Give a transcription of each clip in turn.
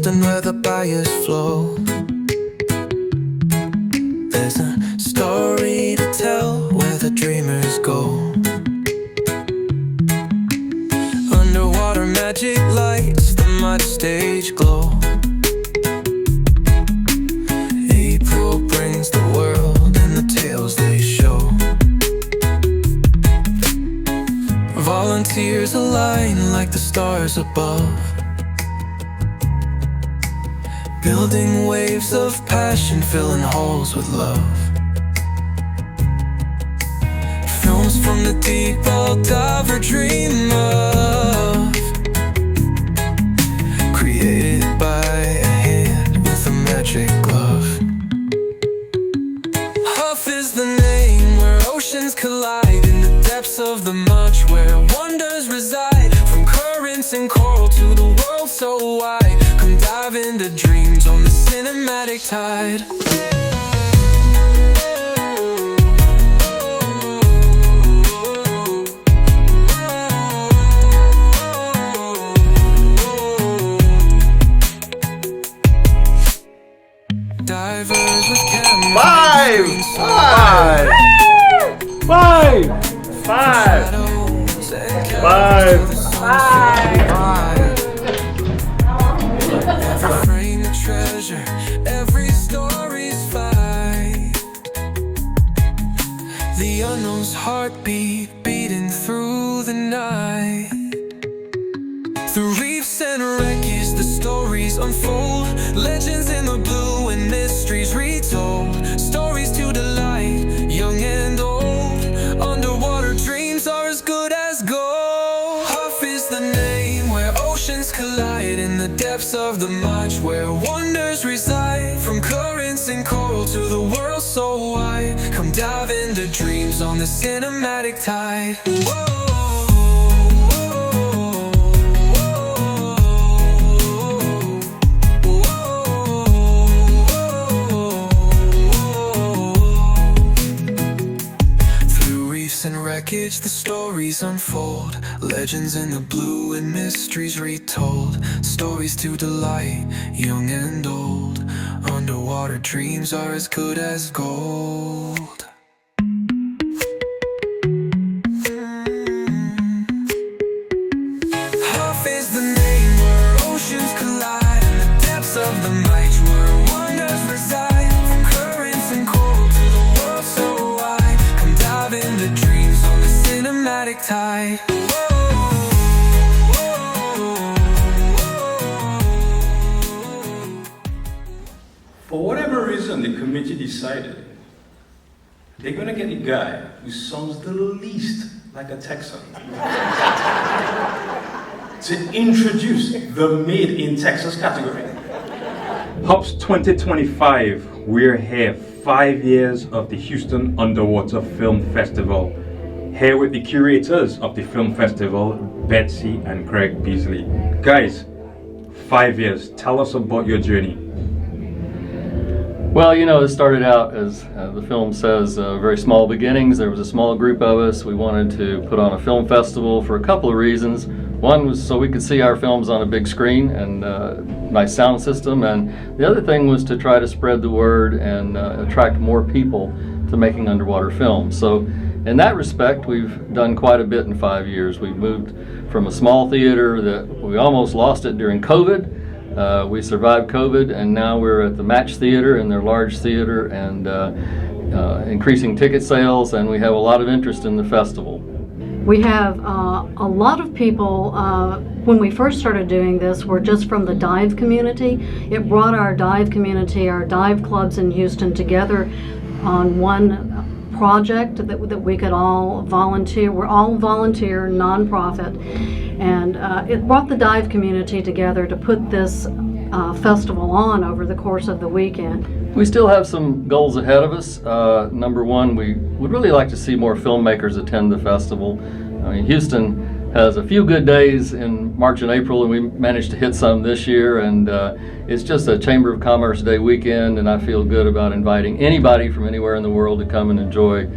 Houston where the buyers flow. There's a story to tell where the dreamers go. Underwater magic lights, the mud stage glow. April brings the world and the tales they show. Volunteers align like the stars above, building waves of passion, filling holes with love. Films from the deep I'll dive or dream of, created by a hand with a magic glove. HUFF is the name where oceans collide, in the depths of the much where wonders reside. From currents and coral to the world so wide, come dive into dreams on the cinematic tide. Divers with cameras. Every frame a treasure, every story's fight. The unknown's heartbeat beating through the night. Through reefs and wreckage, the stories unfold. Legends in the blue and mysteries retold. Stories to delight, young and old. Underwater dreams are as good as gold. HUFF is the name where oceans collide, in the depths of the much where wonders reside. From currents and coral to the world so wide, come dive into dreams on the cinematic tide. Whoa. And wreckage, the stories unfold. Legends in the blue and mysteries retold. Stories to delight, young and old. Underwater dreams are as good as gold. HUFF is the name where oceans collide, in the depths of the might where wonders reside. From currents and coral to the world so wide, come dive into dreams on the cinematic tide. For whatever reason, the committee decided they're gonna get a guy who sounds the least like a Texan to introduce the Made in Texas category. HUFF's 2025, we're here, 5 years of the Houston Underwater Film Festival. Here with the curators of the film festival, Betsy and Craig Beasley. Guys, 5 years, tell us about your journey. Well, you know, it started out as the film says, very small beginnings. There was a small group of us. We wanted to put on a film festival for a couple of reasons. One was so we could see our films on a big screen and nice sound system, and the other thing was to try to spread the word and attract more people to making underwater films. So in that respect, we've done quite a bit in 5 years. We've moved from a small theater that we almost lost it during COVID. We survived COVID, and now we're at the Match Theater in their large theater, and increasing ticket sales, and we have a lot of interest in the festival. We have a lot of people, when we first started doing this, were just from the dive community. It brought our dive community, our dive clubs in Houston together on one project that we could all volunteer. We're all volunteer, nonprofit, and it brought the dive community together to put this festival on over the course of the weekend. We still have some goals ahead of us. Number one, we would really like to see more filmmakers attend the festival. I mean, Houston has a few good days in March and April, and we managed to hit some this year, and it's just a Chamber of Commerce Day weekend, and I feel good about inviting anybody from anywhere in the world to come and enjoy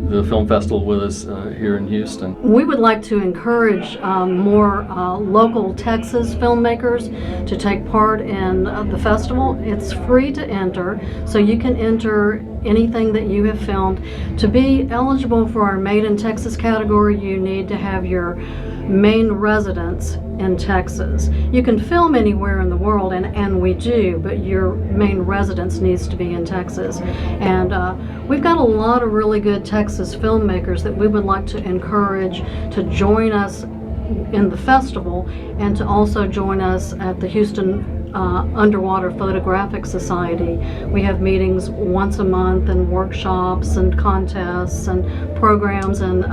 the film festival with us here in Houston. We would like to encourage more local Texas filmmakers to take part in the festival. It's free to enter, so you can enter anything that you have filmed. To be eligible for our Made in Texas category, you need to have your main residence in Texas. You can film anywhere in the world, and we do, but your main residence needs to be in Texas. And we've got a lot of really good Texas filmmakers that we would like to encourage to join us in the festival and to also join us at the Houston Underwater Photographic Society. We have meetings once a month and workshops and contests and programs, and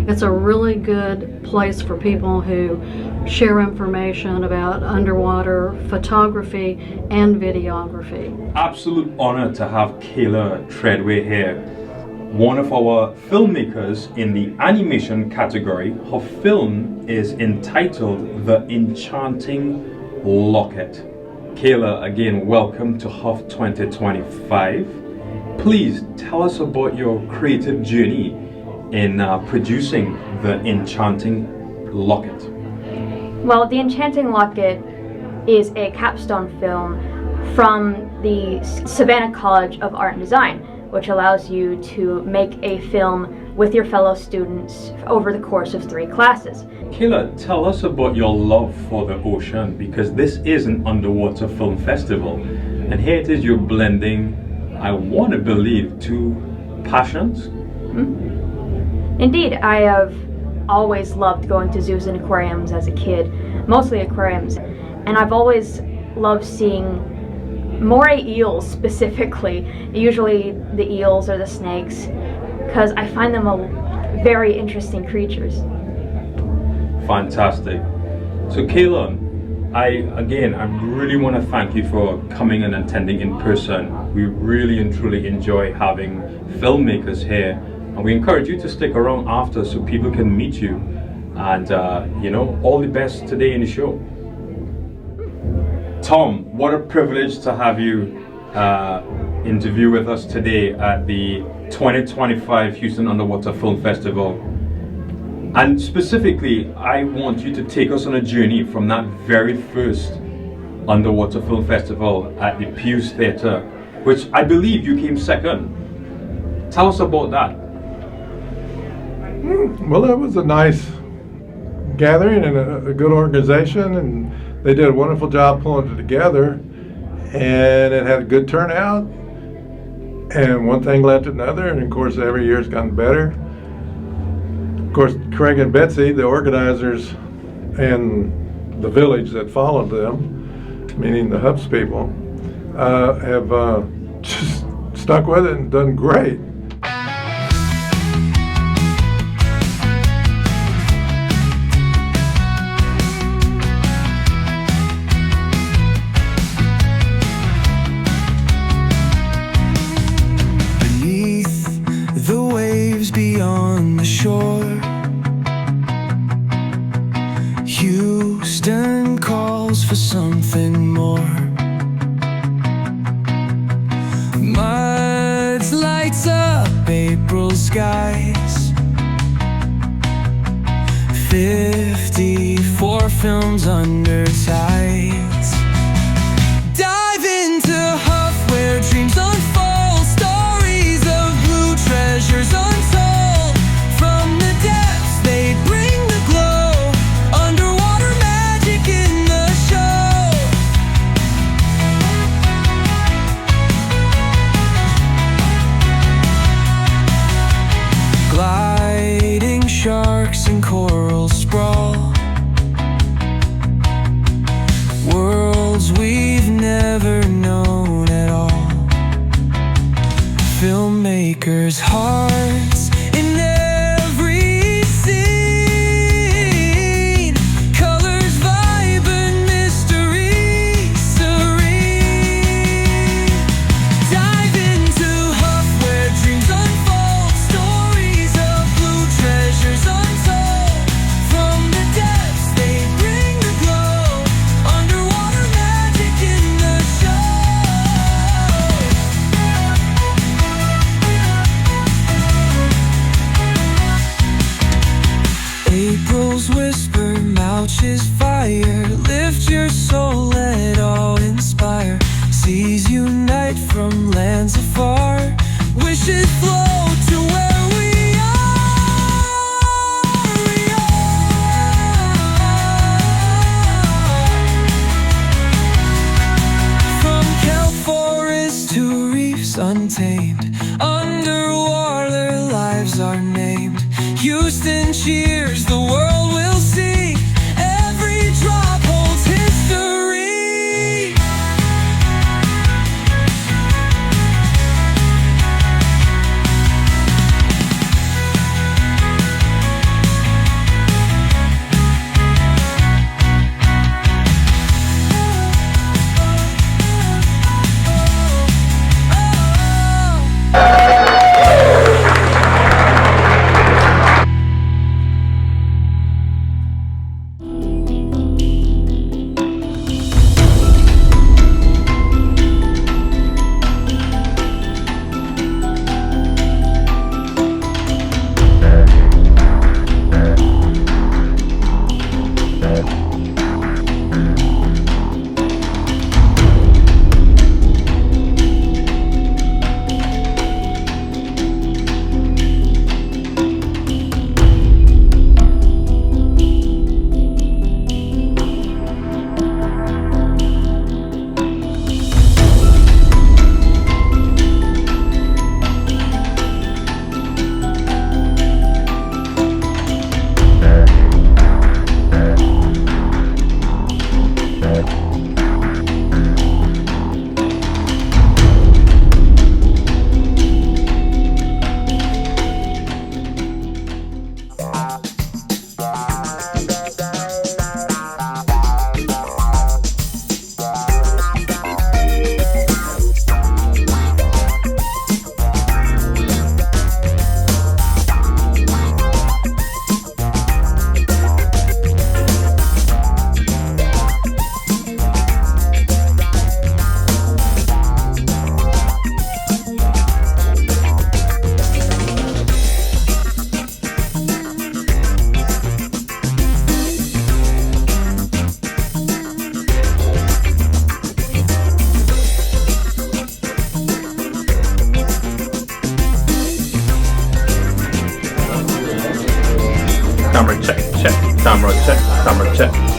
it's a really good place for people who share information about underwater photography and videography. Absolute honor to have Kayla Treadway here, one of our filmmakers in the animation category. Her film is entitled The Enchanting Locket. Kayla, again, welcome to HUFF 2025. Please tell us about your creative journey in producing The Enchanting Locket. Well, The Enchanting Locket is a capstone film from the Savannah College of Art and Design, which allows you to make a film with your fellow students over the course of 3 classes. Kayla, tell us about your love for the ocean, because this is an underwater film festival, and here it is, you're blending, I want to believe, 2 passions. Indeed, I have always loved going to zoos and aquariums as a kid, mostly aquariums, and I've always loved seeing moray eels specifically, usually the eels or the snakes, because I find them very interesting creatures. Fantastic. So Kayla, I really want to thank you for coming and attending in person. We really and truly enjoy having filmmakers here, and we encourage you to stick around after so people can meet you. And all the best today in the show. Tom, what a privilege to have you interview with us today at the 2025 Houston Underwater Film Festival. And specifically, I want you to take us on a journey from that very first Underwater Film Festival at the Pius Theatre, which I believe you came second. Tell us about that. Well, it was a nice gathering and a good organization, and they did a wonderful job pulling it together, and it had a good turnout, and one thing led to another, and of course every year's gotten better. Of course, Craig and Betsy, the organizers, and the village that followed them, meaning the HUFF people, have just stuck with it and done great. Beyond the shore, Houston calls for something more. Mud lights up April skies, 54 films under tides. Dive into HUFF where dreams unfold, stories of blue treasures untold. From the depths they bring the glow, underwater magic in the show. Gliding sharks and coral sprawl, worlds we've never known at all. Filmmakers' hearts in every scene, colors vibrant, mystery serene. Dive into HUFF where dreams unfold, stories of blue treasures untold. From the depths they bring the glow, underwater magic in the show. light from lands afar. Wish it flowed to where we are. From kelp forests to reefs untamed, underwater lives are named. Houston cheers, the world will see. Every drop holds history. Camera check, camera check.